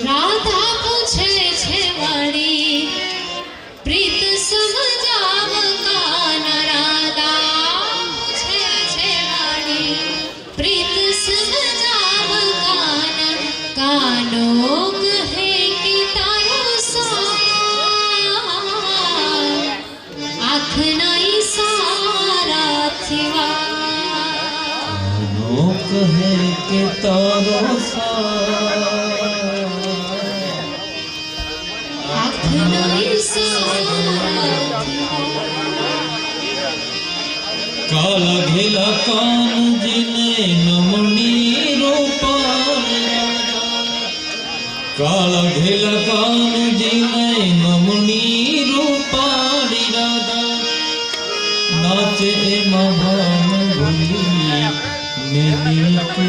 राधा पूछे छे वाणी प्रीत समझाव कान राधा पूछे छे वाणी प्रीत समझाव कान कानो कहे कि तारो आँख नहीं सारा थिवा कानो कहे कि तारो काला घेला कान जिने नमनी रूपा काला घेला कान जिने नमनी रूपाड़ी राधा नाचे महान भूली मेली के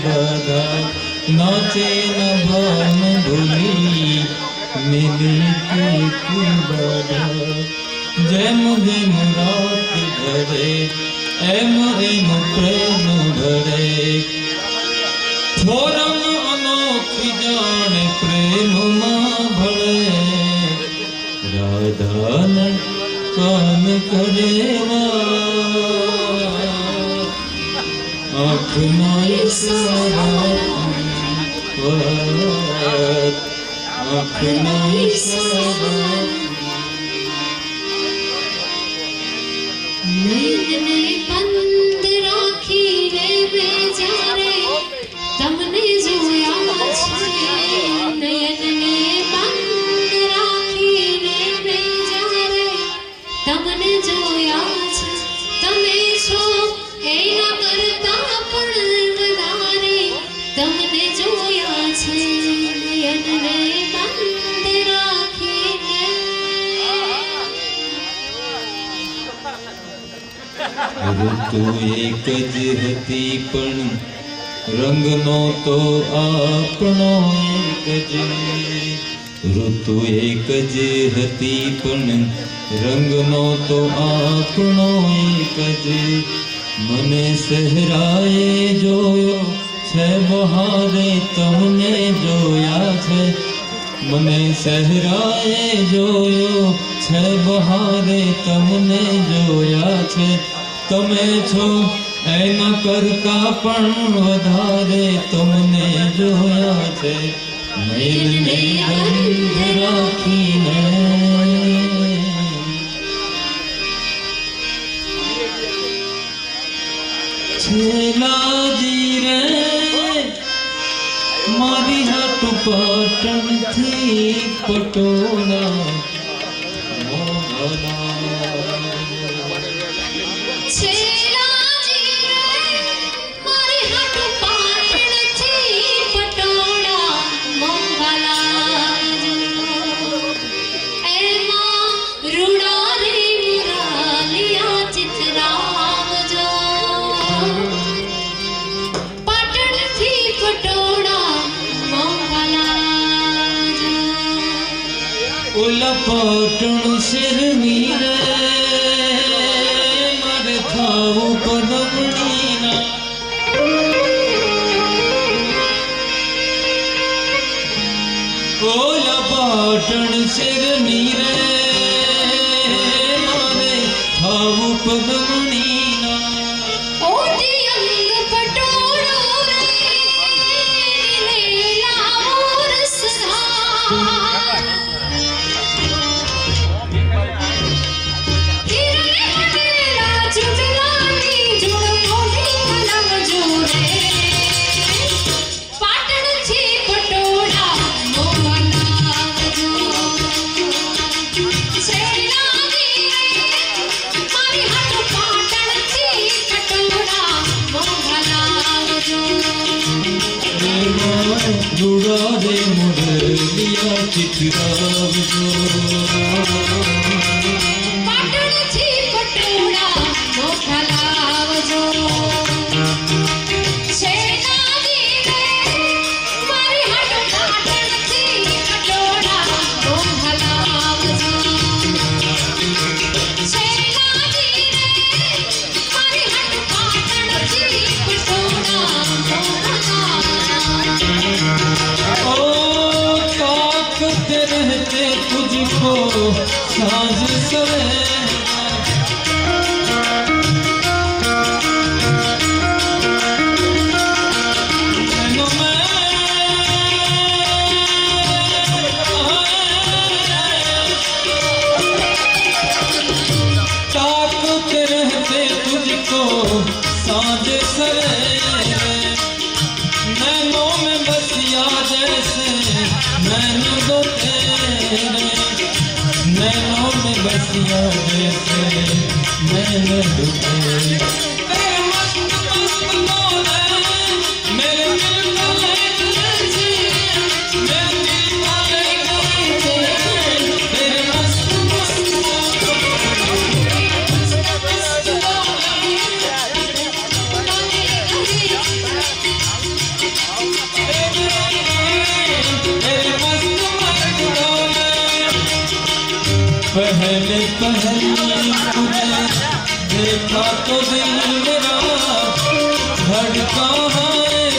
राधा नाचे न भान भूली मेली के राधा जैम जैम रात धरे एम एम प्रेम धरे थोरम अनोखी जाने प्रेम मां भले राधा ने कान करेवा आँख नाई सारा आँख नाई सारा नयन बंद राखी ने बेजारे तमने जोया छे नयन ने बंद राखी ने बेजारे तमने जोया छे तमे छो एना करता पण वधारे तमने जोया छे नयन ने बंद राखी ऋतु एक ज हती पण रंगनो तो आपणो एक ज ऋतु एक ज हती पण रंगनो तो आपणो एक ज मने सहराए जोयो छे बहारे तमने जोया छे मने सहराए जोयो छे बहारे तमने जोया छे तमे छो एना करता पण वधारे तमने जोया छे नयन ने बंध राखीने छेलाजी रे मारी हाथ पाटण थी पटोला मोहना छेलाजी रे मारी हाथ पाटण थी पटोला मोहला एमा रूड़ा रे मुरालिया चितराव जो पाटण थी पटोला ओला पाटण सिरनी रे मारे थाऊ पदमनी ना ओला पाटण सिरनी रे मारे थाऊ पदमनी ना ओटी अंग पटोड़ो रे लीला मोर सधा रूड़ा रे मुरलिया चितराव जो तुझको सांझ सवेरे सांझ सवेरे नैनों में बसिया जैसे नैन दो तेरे नैनों में बसिया जैसे नैन दो तेरे तेरे मस्त मस्त बोले मेरे दिल का ले गए मेरे दिल का ले गए तेरे मस्त मस्त पहले पहले तुझे देखा तो दिल मेरा धड़का है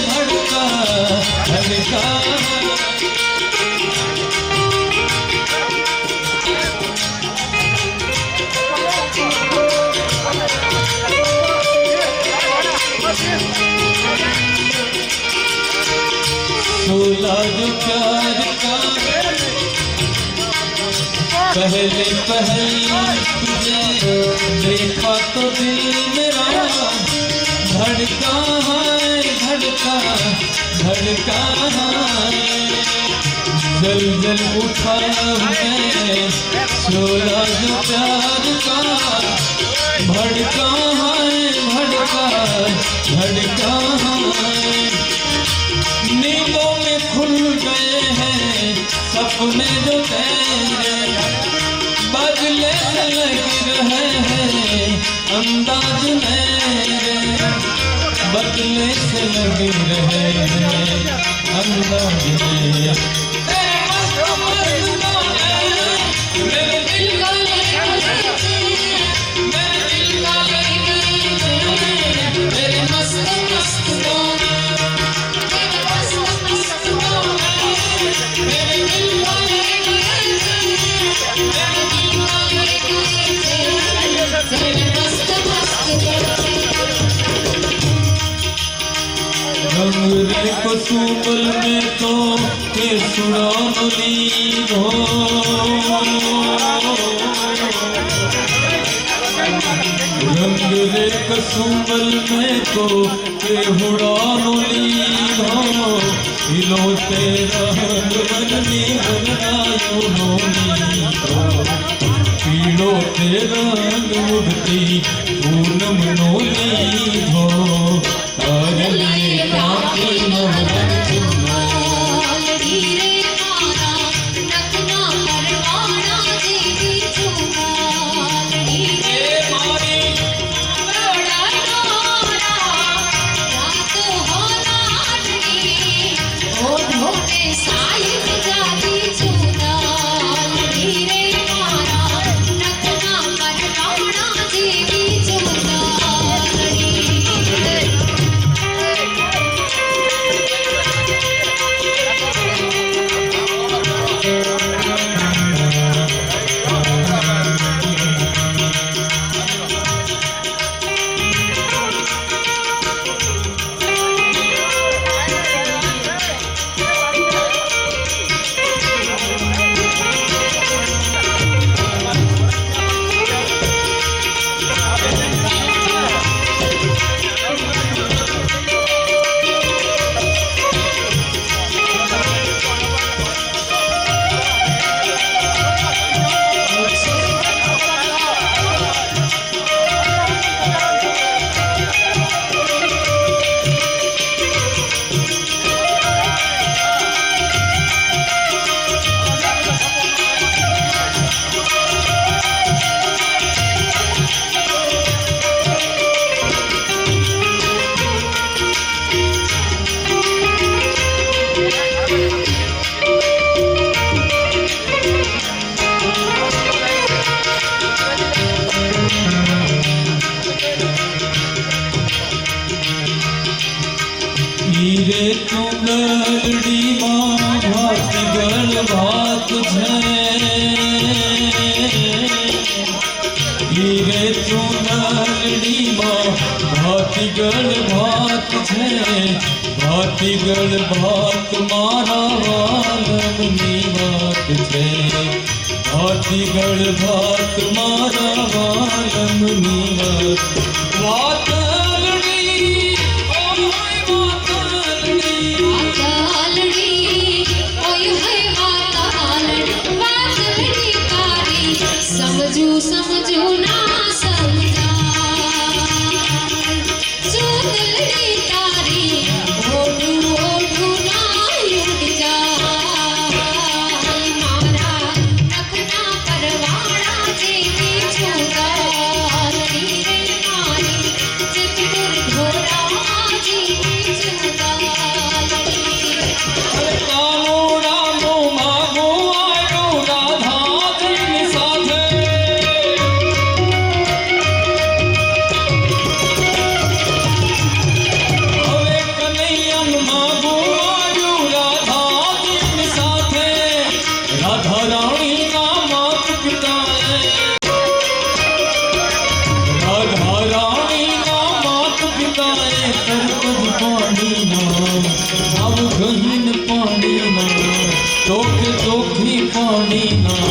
धड़का धड़का सोला जो प्यार का पहले पहले तुझे देखा तो दिल मेरा धड़का है धड़का धड़का है जल जल उठा मैं शोला जो प्यार का भड़का है भड़का भड़का है नीलों में खुल गए हैं सपने जो तेरे बदले से लग रहे हैं अंदाज मेरे बदले से लग रहे हैं अंदाज मेरे तेरे मस्त मस्त बोले मेरे दिल का ले मेरे दिल का ले तेरे मस्त मस्त बोले तेरे मस्त मस्त बोले मेरे दिल का ले रंग को सुबल में तो के सुरानुली हो रंग रे कसुबल में तो के हुड़ानुली हो इलो तेरा बननी बनायो नोनी हो पीड़ो तेरा उड़ती पूनम नोनी हो करले काकी मोहन चुमाल धीरे मारा नखना परवाना देवी चुमाल धीरे मारी बड़ा तोरा रात हो नाटनी ओ ढोटे साहिब जाती चुमाल धीरे मारा नखना परवाना देवी चुमाल धीरे ભાતીગળ ભાત છે ભાતીગળ ભાત મારા વાલમની વાત છે ભાતીગળ ભાત મારા વાલમની વાત વાતલડી ઓય વાતલડી વાતલડી ઓય હે વાતલડી વાતલડી તારી સમજુ સમજુ ના સમજાય સુતલડી તારી ઓઢું ઓઢું ના ઉડ જાય મારા નખના પરવાળા જેવી છુદાલડી રે મારી ચિતપુર ઢોરા જેવી છુદાલડી અરે કાનો રામો માગો આવ્યો રાધાજીની સાથે હવે કનૈયન માગો આવ્યો રાધાજીની સાથે રાધા રાણીના માત પિતાએ રાધા રાણીના માત પિતાએ તરત પાણીના આવ ગહીન પાણીના ચોખે ચોખી પાણીના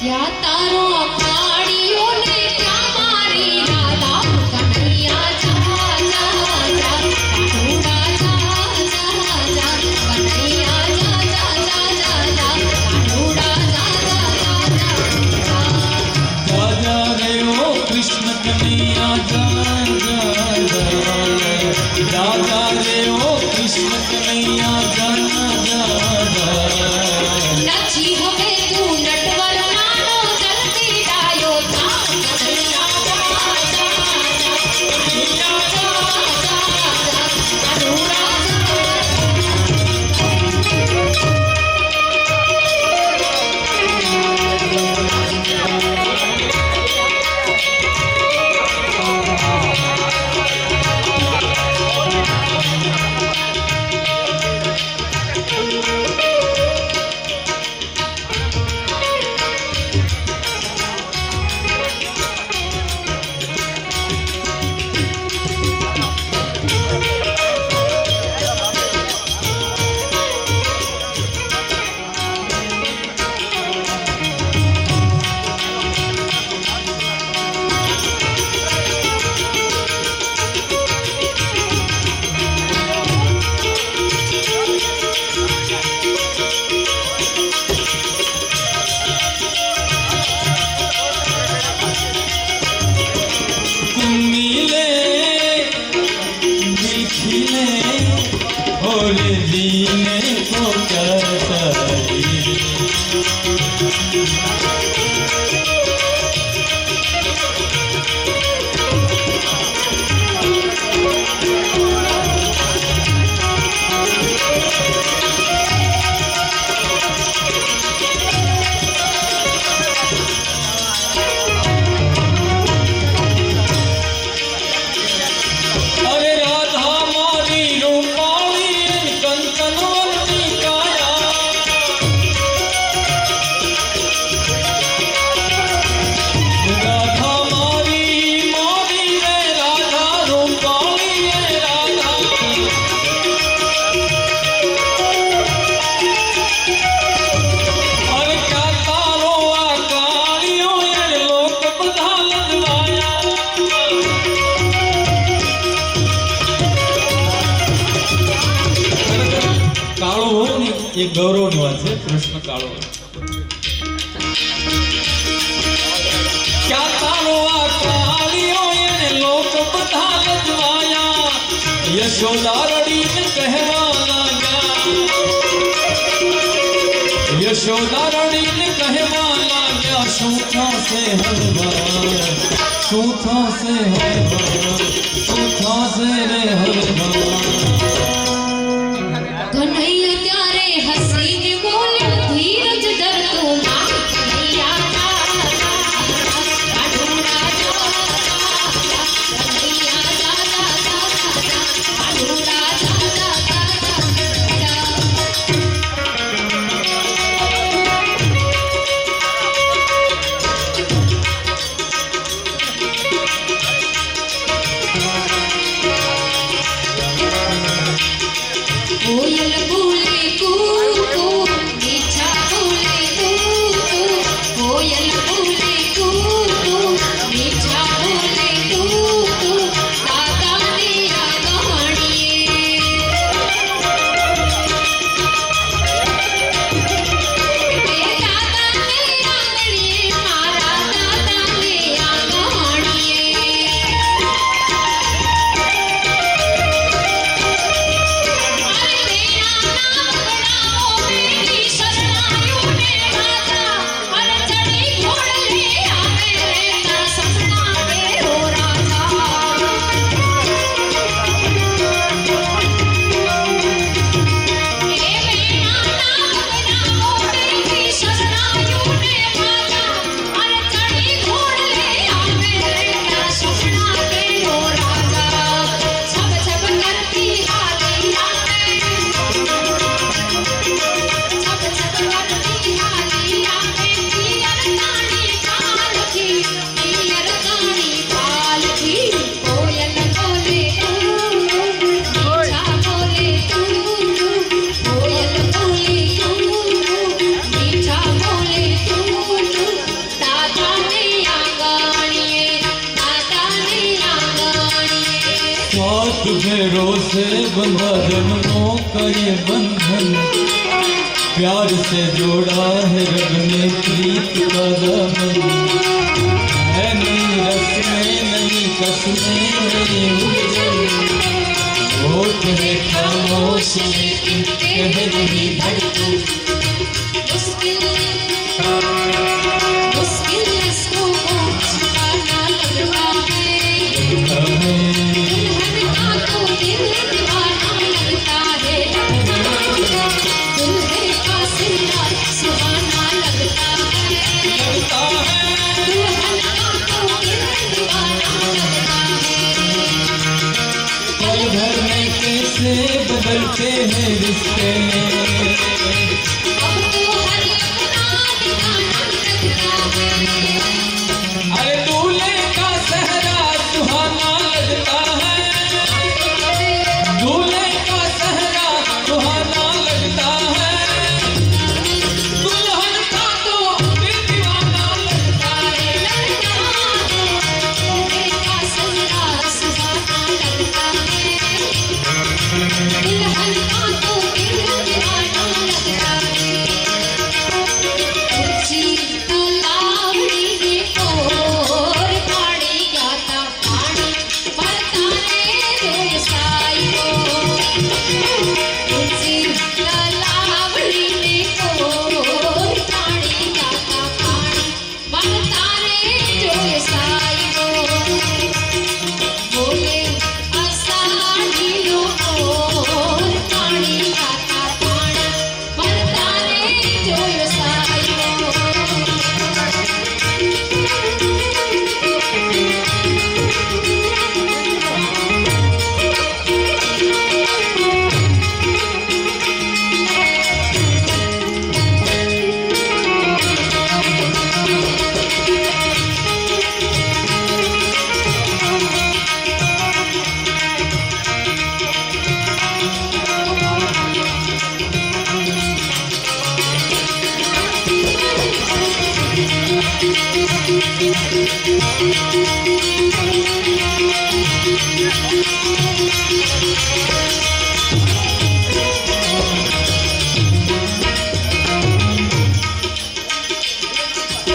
યા તારો અખાડીઓ ને ક્યાં મારી રાધા કનૈયા જા જા જા કાઢુડા જા જા જા કનૈયા જા જા જા જા જા કાઢુડા જા જા જા જા રાજા રે ઓ કૃષ્ણ કનૈયા જા જા જા રાજા રે ઓ કૃષ્ણ કનૈયા જા જા જા નચી હવે તું નટવર નાનો જલ્દી ડાયો થા કનૈયા જા જા જા કનૈયા જા જા જા કાઢુડા જા मिले मिले और जीने को कसरी अरे राधा मारी रूपाली कंचनवती काया राधा मारी मारी रे राधा रूपाली रे राधा अरे क्या तारो आ कालियों ये लोक बधा लजवाया કાળો હોય ને એ ગૌરવની વાત છે કૃષ્ણ કાળો ક્યાં તારો આ કાળિયો એને લોક બધા લજવાયા યશોદા રડીને કહેવા લાગ્યા યશોદા રડીને કહેવા લાગ્યા શું થશે હરવા શું થશે હરવા શું થશે રે હરવા કનૈયા ત્યારે હસીને બોલ્યો ધીરજ ધરતો ના કનૈયા જા જા જા કાઢુડા જા જા જા કનૈયા જા જા જા જા કાઢુડા જા જા જા જા भेरों से बंधा जन्मों का ये बंधन, प्यार से जोड़ा है रब ने प्रीत का दामन। है नई रस्में नई कसमें नई उलझन, होठ है खामोश लेकिन कह रही धड़कन। मुश्किल मुश्किल रस्तों को छुपाना लगता है, दुल्हन का तो दिल दीवाना लगता है, दुल्हे का सिंगार सुहाना लगता है, दुल्हन का तो दिल दीवाना लगता है। पल भर में कैसे बदलते हैं रिश्ते, अब तो हर अपना दीवाना लगता है। अरे दूल्हे का सहरा सुहाना लगता है, दूल्हे का सहरा सुहाना लगता है, दुल्हन का तो दिल दीवाना लगता है। दुल्हे का सहरा सुहाना लगता है, दुल्हन का तो दिल दीवाना लगता है। ऊंची तलावड़ी में और पानी गाता पानी भरता रे जो साई को। ऊंची तलावड़ी में और पानी गाता पानी भरता रे जो साई को। बोले आषाढ़ी लो और पानी गाता पानी भरता रे जो साई को।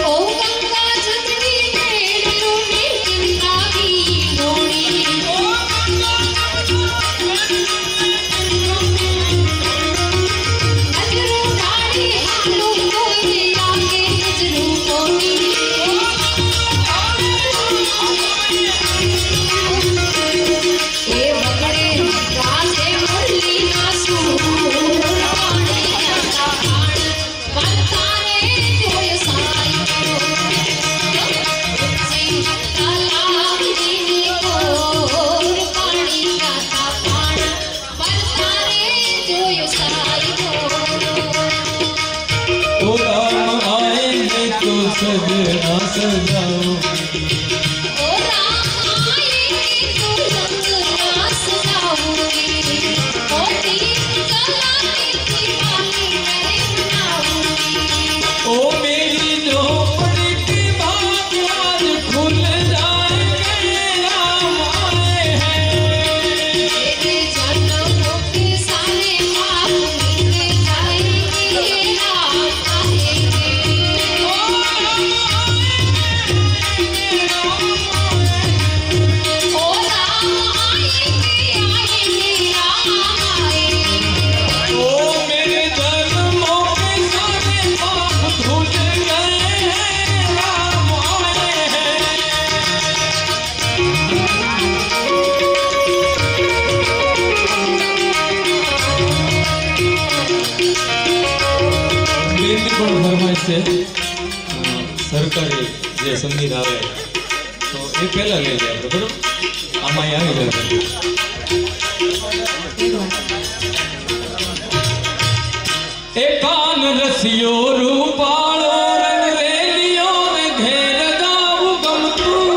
ओ गंगा जमुनी मेरू चिंता की डोरी, नजरू ढाड़ी हालू कोई आके नजरू कोनी। ए बगड़े राजे मुरली ना सूर पानी गाता पानी भरता रे जो साई को। ऊंची तलावड़ी में और पानी गाता पानी भरता रे जो साई को। ओ राम आएंगे तो सजना सजाओ, ओ राम आएंगे तो रंगना सजाऊंगी, ओ दीप जला के दीवानी मैं बनाऊंगी। ओ मेरी झोपड़ी की बात आज खुल जाएंगे, राम आए हैं। तेरे जन्मों के सारे पाप मिट जाएंगे, राम आएंगे। ओ राम आएंगे आएंगे राम आएंगे। ओ मेरे जन्मों के सारे पाप धुल गए हैं, राम आए हैं। બેનની પણ ફરમાઈશ છે, સરકારી જે સંગીત આવે તો એ પહેલા લઈ જાય આપણે, બરોબર? આમાં આવી જાય. એ કાન રસિયો રૂપાળો રંગ રેલિયો ને ઘેર જાવું ગમતું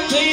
નથી.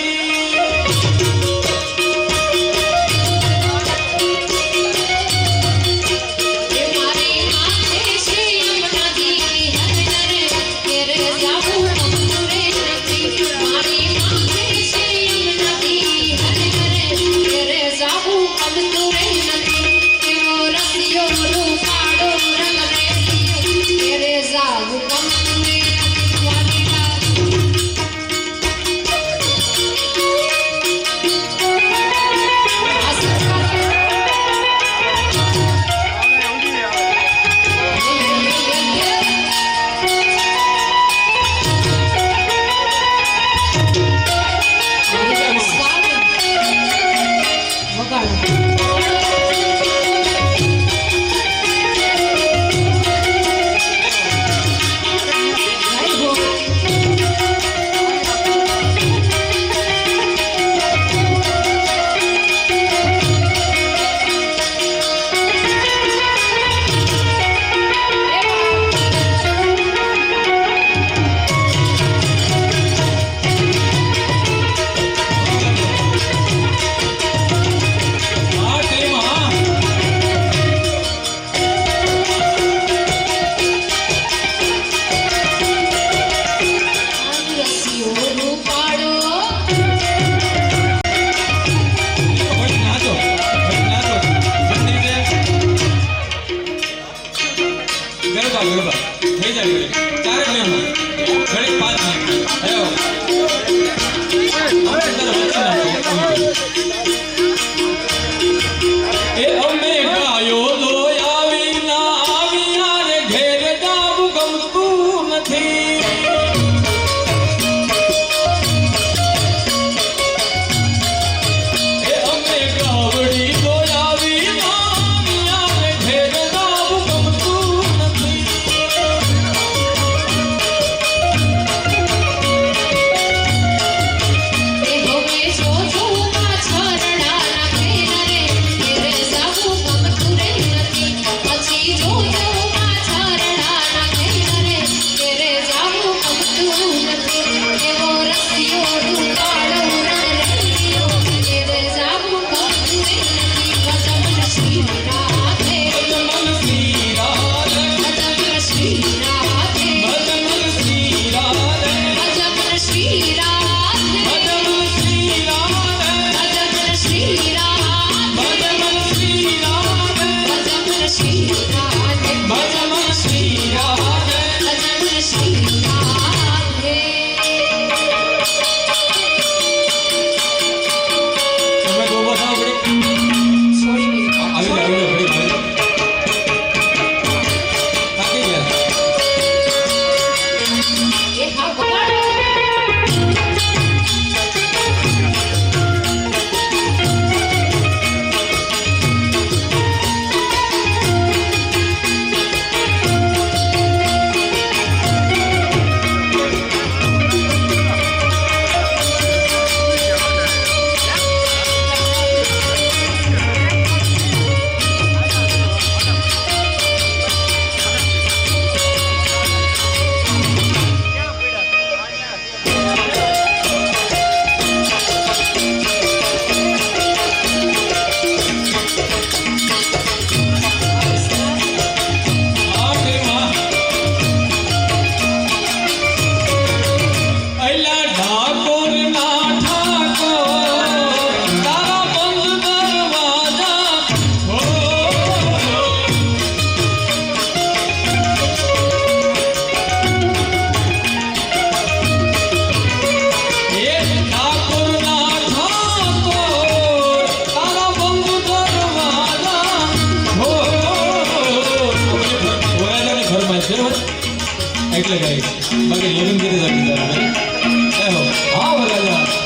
એટલે ગાઈશ બાકી લગ્ન કરી રાખી તારા ભાઈ હા વગાડ્યા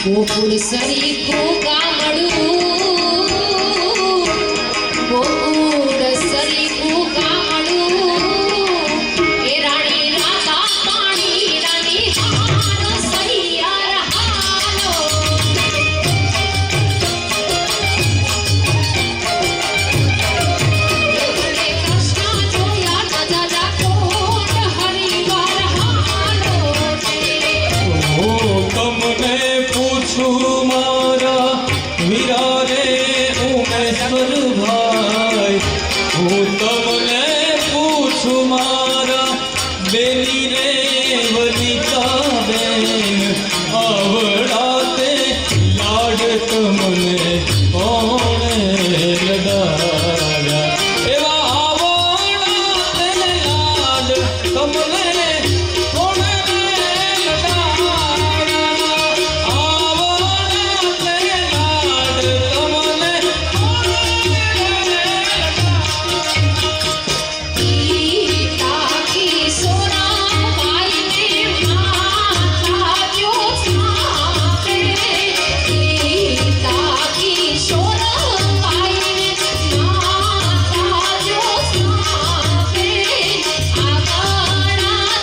ગોકુળ સરીખું ગામડું ગોકુળ સરીખું તમને થોડે આવો તે લાડ તમને પિતા કી સોના પાઈને માતા જો સાપે પિતા કી સોના પાઈને માતા જો સાપે આગણા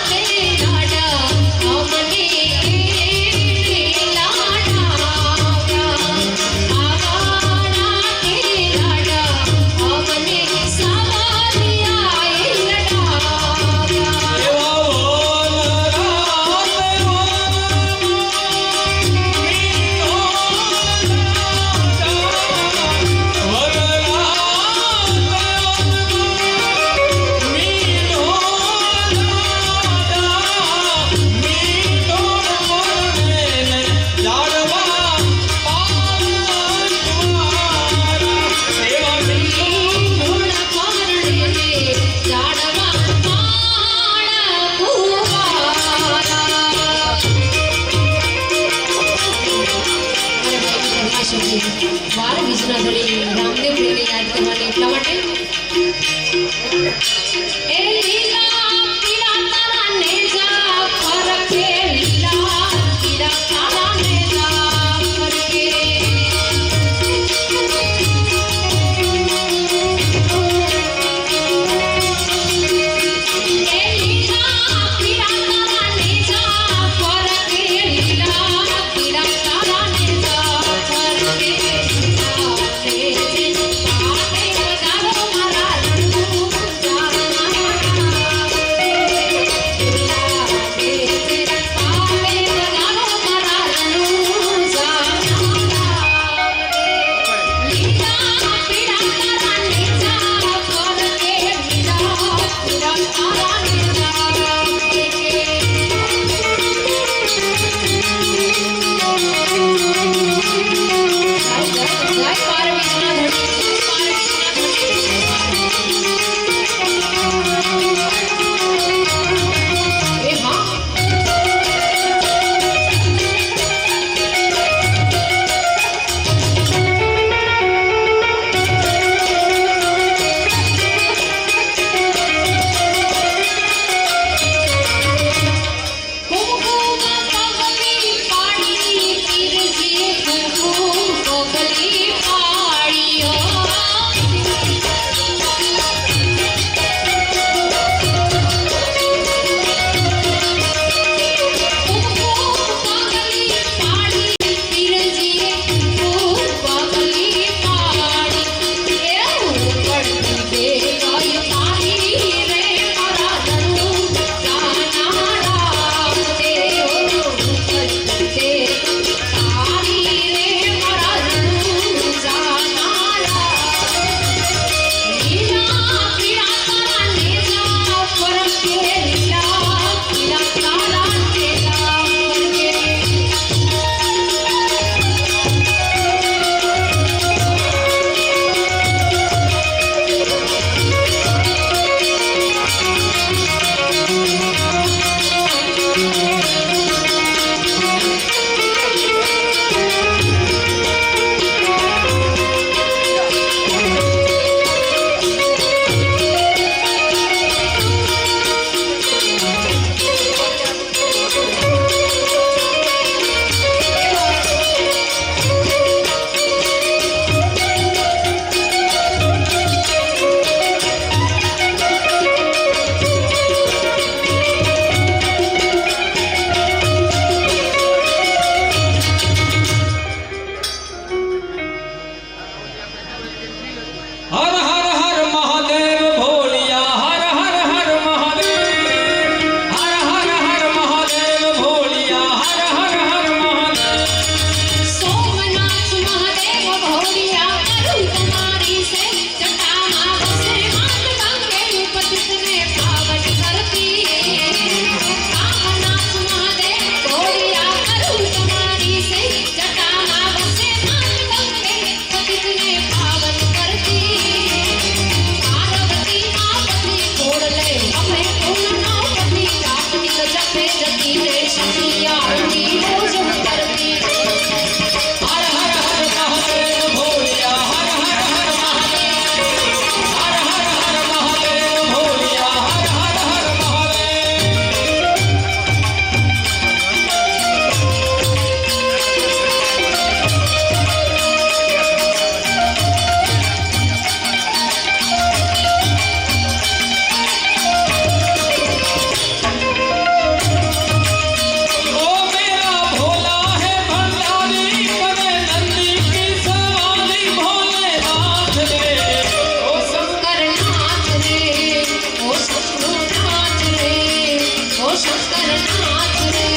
નાચ રે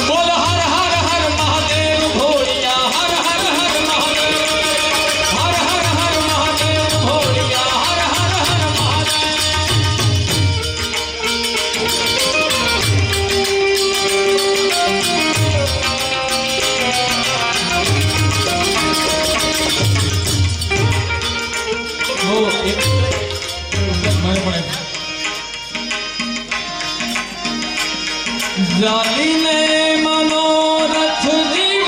બોલ હર હર હર મહાદેવ ભોળિયા હર હર હર મહાદેવ હર હર હર મહાદેવ ભોળિયા હર હર હર મહાદેવ वो एक मैं पढ़े जाली ने मनोरथ जीव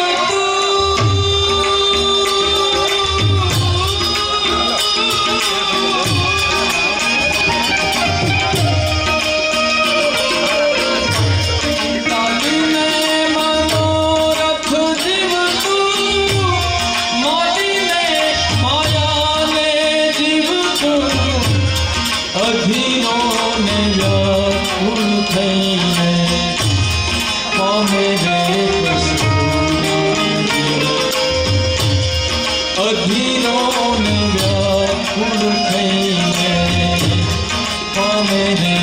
जाली ने मनोरथ जीव मोदी ने माया ने जीव अधीनो ने व्याकुल थईने पामे रे अधीनो ने व्याकुल थईने पामे रे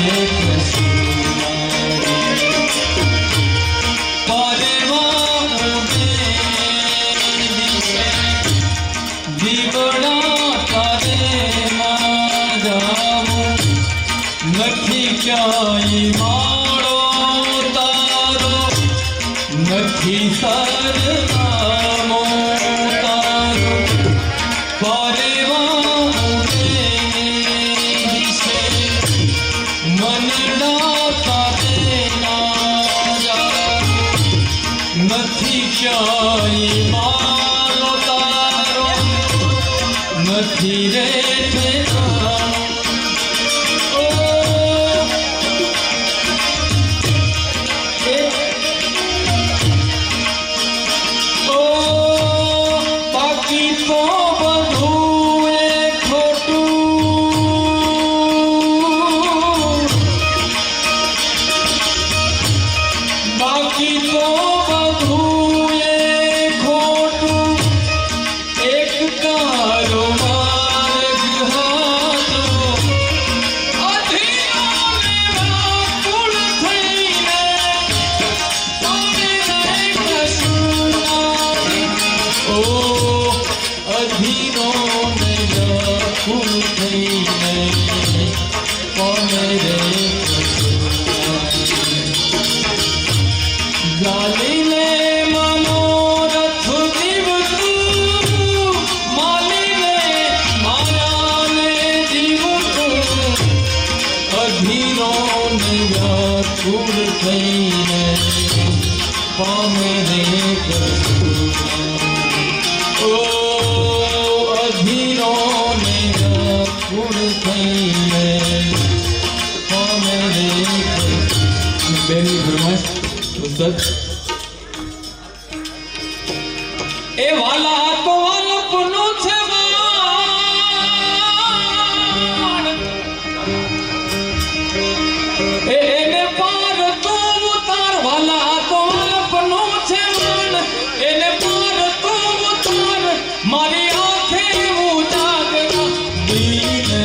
जीवड़ा तारे ना जाऊं નથી ક્યાંય માળો તારો નથી સરનામો તારો પરિવારે દિશે મનડા તારે ના જાઉં નથી ક્યાંય માળો તારો નથી રે ઠેકાણો બાકી તો બધું એ ખોટું એક તારો માર્ગ હતો અધીરોને વ્યાકુળ થઈને પામે કશું ઓ અધીરોને વ્યાકુળ થઈને પામે રે જાલીને મનોરથ જીવતું માલીને માયાને જીવતું અધીરોને વ્યાકુળ થઈને પામે રે ઓ અધીરોને વ્યાકુળ થઈને પામે રે બેની ફરમાઈશ ઉસ્તાદ એ વાલા તો વાલપનો છે વાણ એને પાર તો ઉતાર વાલા તો વાલપનો છે વાણ એને પાર તો ઉતાર મારી આંખે ઉજાગરા દીને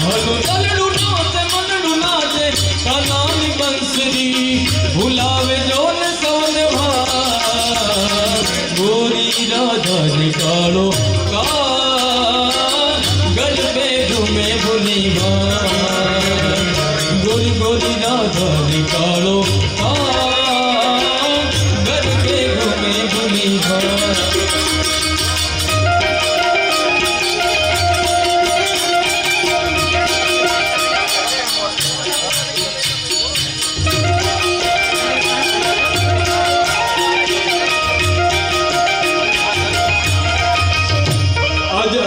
हनु तलड़ू नाचे मनड़ू नाचे कानानी बंसरी भुलावे जोन सवन गोरी राधा निकालो का गल पे घूमे भुनी गोरी गोरी राधा निकालो का गल पे घूमे भुनी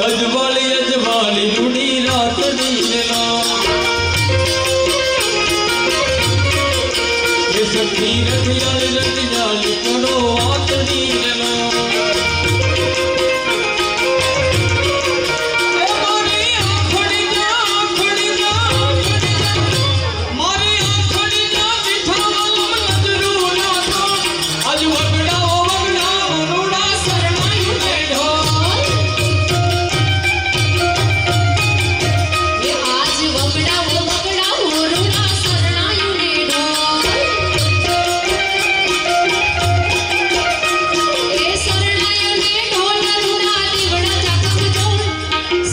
अजवाली रूड़ी रात नीला ये सखी रतियाल करो आत नीला मारी आखड़ी जा मारी आखड़ी जा बिठा वालम नजरू ना तो अज वगड़ा रूड़ा शरणाई में ढोल आज वगड़ा रूड़ा शरणायु ने ढोल ए शरणायु ने ढोल रूड़ा दीवड़ा जाकम जोड़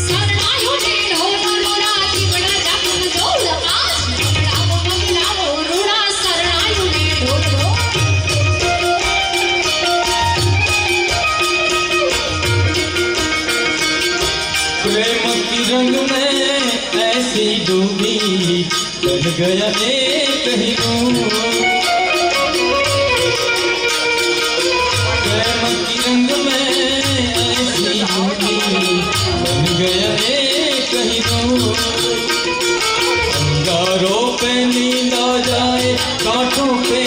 शरणायु ने ढोल रूड़ा दीवड़ा जाकम जोड़ आज वगड़ा रूड़ा शरणायु ने ढोल प्रेम की रंग में ऐसी डूबी बन गया एक ही रूप प्रेम की रंग में ऐसी डूबी बन गया एक ही रूप अंगारों पे नींद आ जाए कांटों पे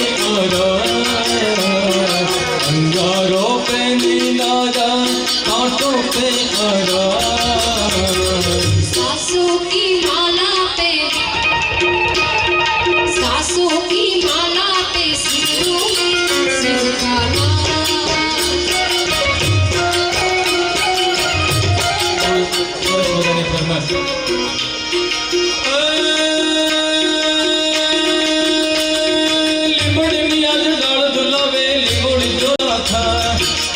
अंगारों पे नींद आ जाए कांटों पे सासू की माला पे सिर का लिमड़ी आज डाल दुलावे लिमोड़ी जोला था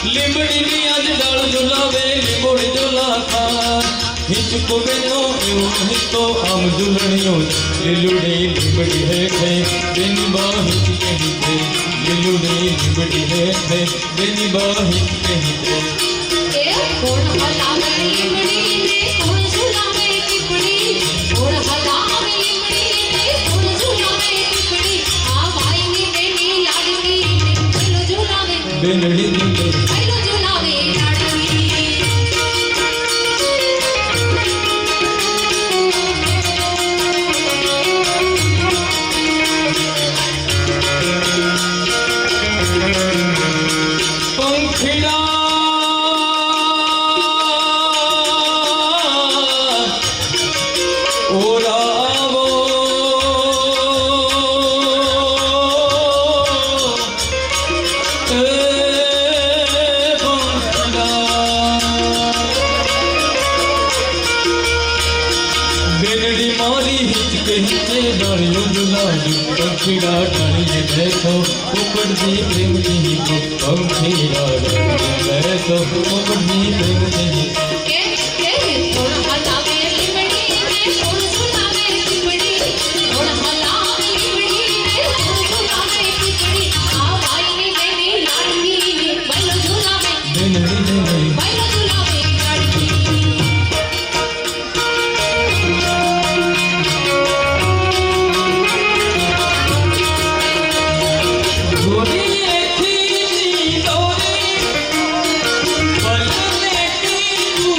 लिमड़ी आज डाल दुलावे लिमोड़ी जोला था हिचको बेनो हितो हम दुल्हनियों लिलुड़ी लिमड़ी है थे बेनी बाहित कहीं थे लिलुड़ी लिमड़ी है थे बेनी बाहित कहीं थे ए कोण हलावे लिमड़ी ने कोण झुलावे पिपड़ी कोण हलावे लिमड़ी ने कोण झुलावे पिपड़ी आ भाई ने बेनी लाडकी बैलो झुलावे बेनड़ी लिमड़ी बैलो झुलावे लाडकी पंखिड़ा ओरावो पंखिड़ा बेनड़ी मारी हिचके हिचे डालियों जुलाली पंखिड़ा डालिए बैठो ऊपर दी प्रेम नहीं को पंखिड़ा डालिए बैठो ऊपर दी प्रेम नहीं के कोण हलावे लिमड़ी ने कोण झुलावे पिपड़ी कोण हलावे लिमड़ी ने कोण झुलावे पिपड़ी आ भाई ने बेनी लाडकी बैलो झुलावे बेनड़ी बेनड़ी बैलो झुलावे लाडकी गोरी थी डोरी पलने की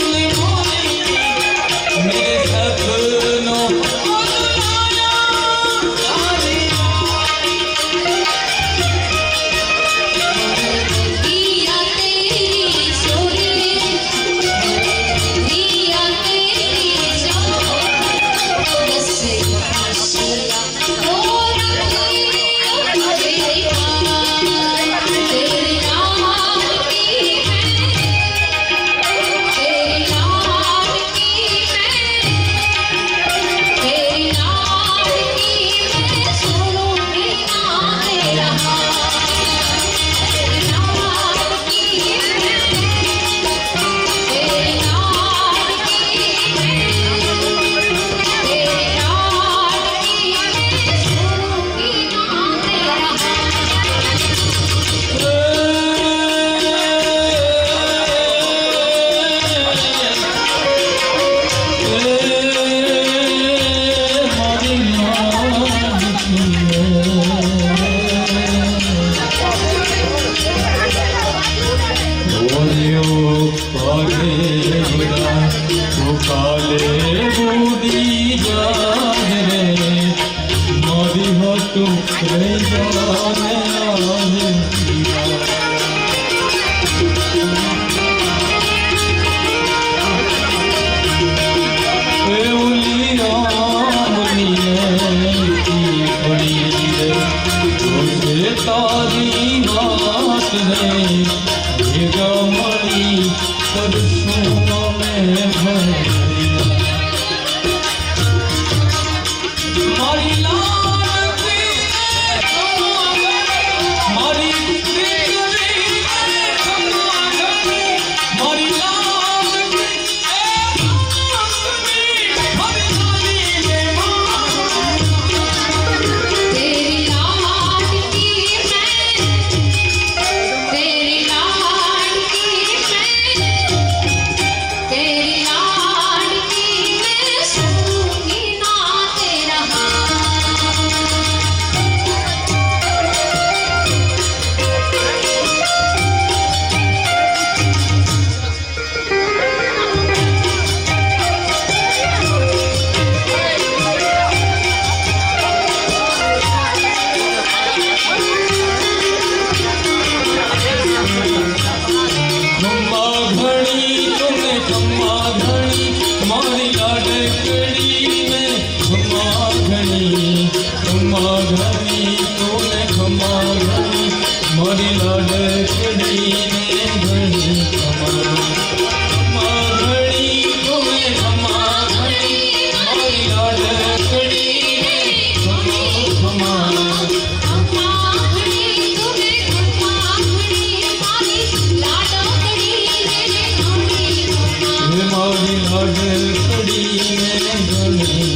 ઘણી તુને ખમા ઘણી મારી લાડકડીને ઘણી ખમા ઘણી તુને ખમા ઘણી મારી લાડકડીને ખમા ખમા અમ્મા ઘણી તુને ખમ્મા ઘણી મારી લાડકડીને ઘણી ખમ્મા હે મારી લાડકડીને ઘણી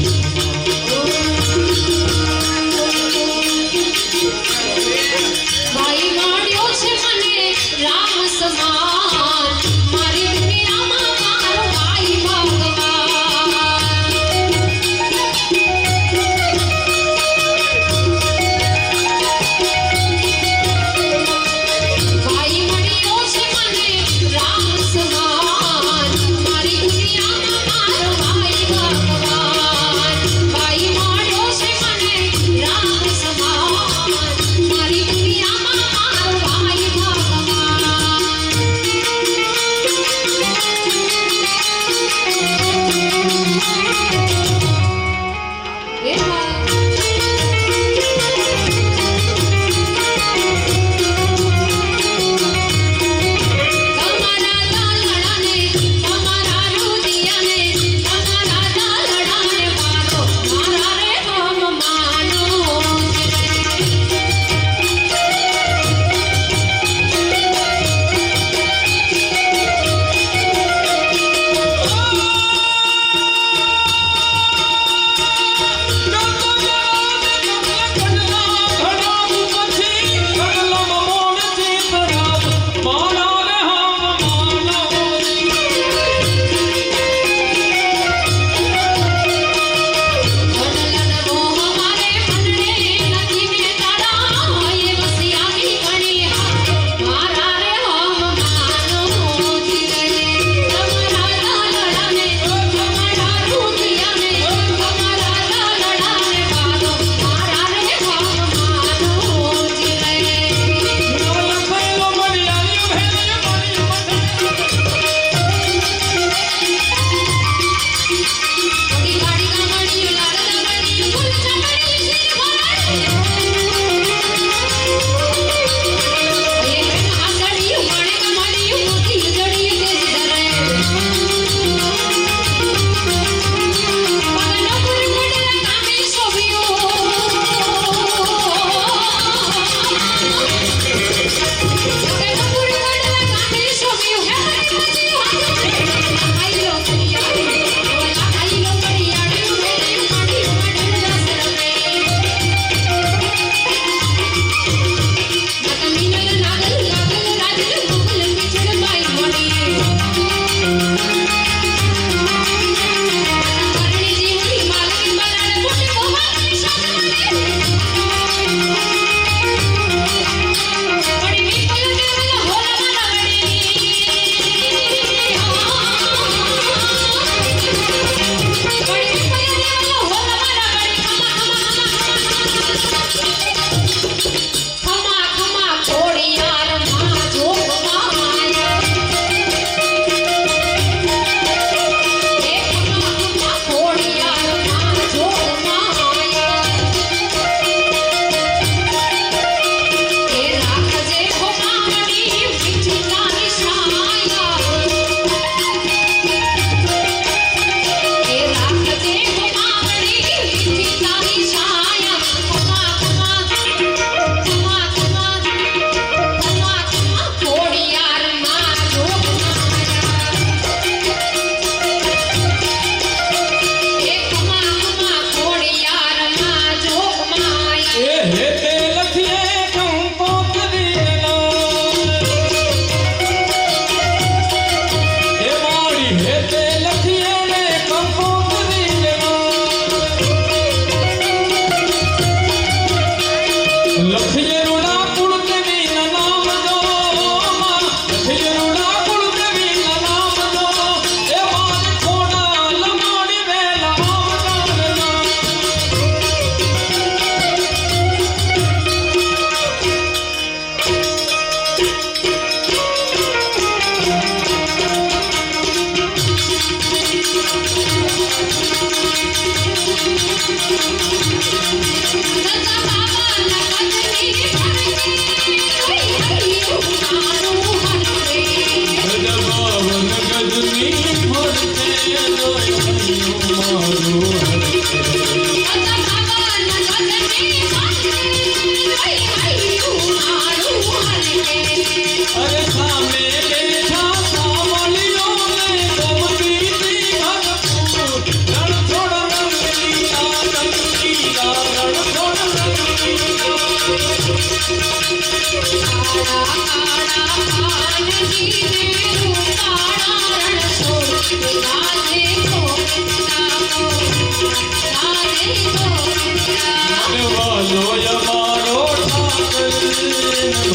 વાલો અમારો ઠાકર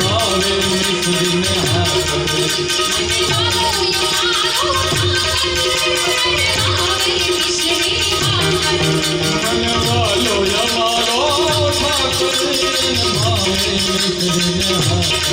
ભાવે મિશ્રીને હાકર વાલો અમારો ઠાકર ભાવે મિશ્રીને હાકર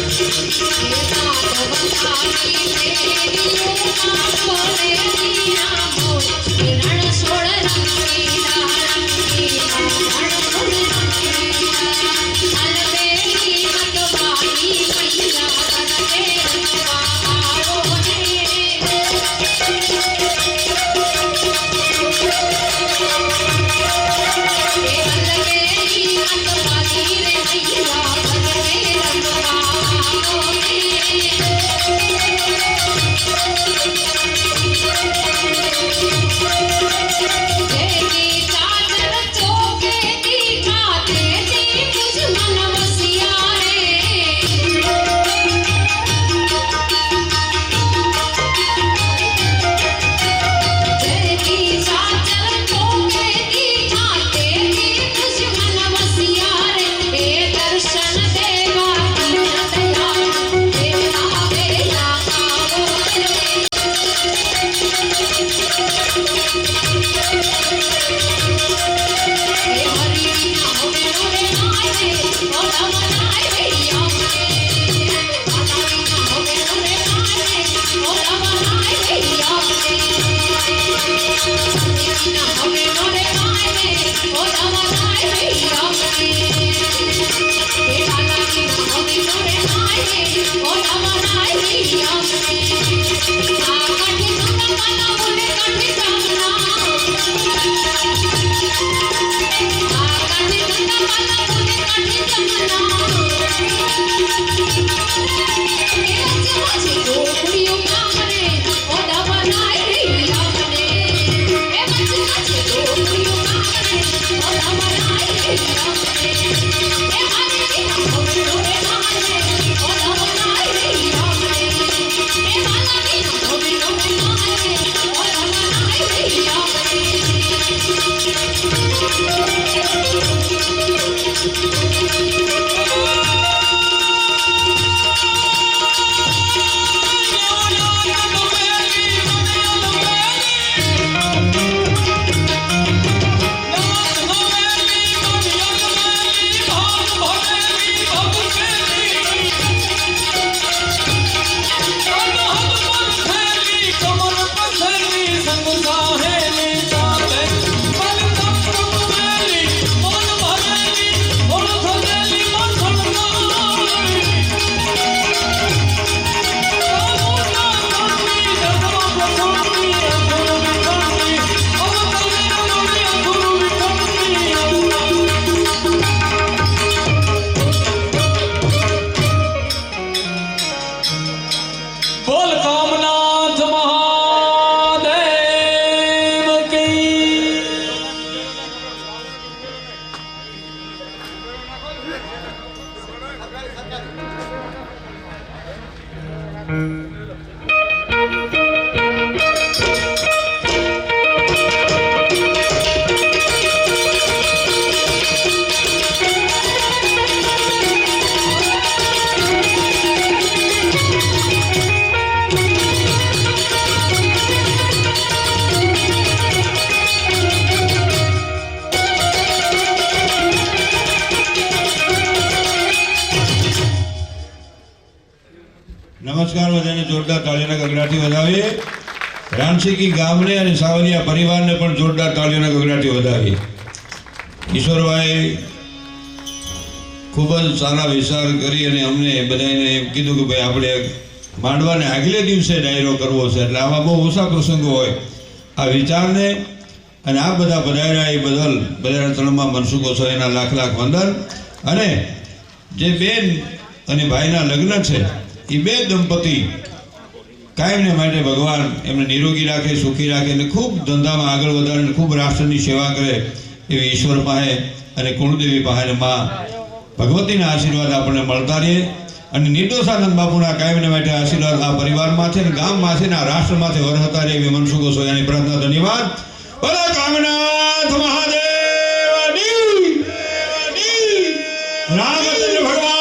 નમસ્કાર, બધાને જોરદાર તાળીઓના ગગડાટી વધાવીએ. રાણસીકી ગામને અને સાવલિયા પરિવારને પણ જોરદાર તાળીઓના ગગડાટી વધાવીએ. ઈશ્વરભાઈ ખૂબ જ સારા વિચાર કરી અને અમને બધાને એમ કીધું કે ભાઈ આપણે માંડવાને આગલે દિવસે ડાયરો કરવો છે, એટલે આવા બહુ ઓછા પ્રસંગો હોય. આ વિચારને અને આ બધા પધાર્યા એ બદલ બધાના ચરણમાં મનસુખો છો એના લાખ લાખ વંદન. અને જે બેન અને ભાઈના લગ્ન છે એ બે દંપતી કાયમને માટે ભગવાન એમને નિરોગી રાખે, સુખી રાખે અને ખૂબ ધંધામાં આગળ વધારે અને ખૂબ રાષ્ટ્રની સેવા કરે એવી ઈશ્વર પાસે અને કુળદેવી પાસે માં ભગવતીના આશીર્વાદ આપણને મળતા રહે. અને નિર્દોષાનંદ બાપુના કાયમને માટે આશીર્વાદ આ પરિવારમાં છે ને ગામમાં છે ને આ રાષ્ટ્રમાં છે વરહતા રહે એવી મનસુખો સોયાની પ્રાર્થના. ધન્યવાદ. બોલો કામનાથ મહાદેવની રામચંદ્ર ભગવાન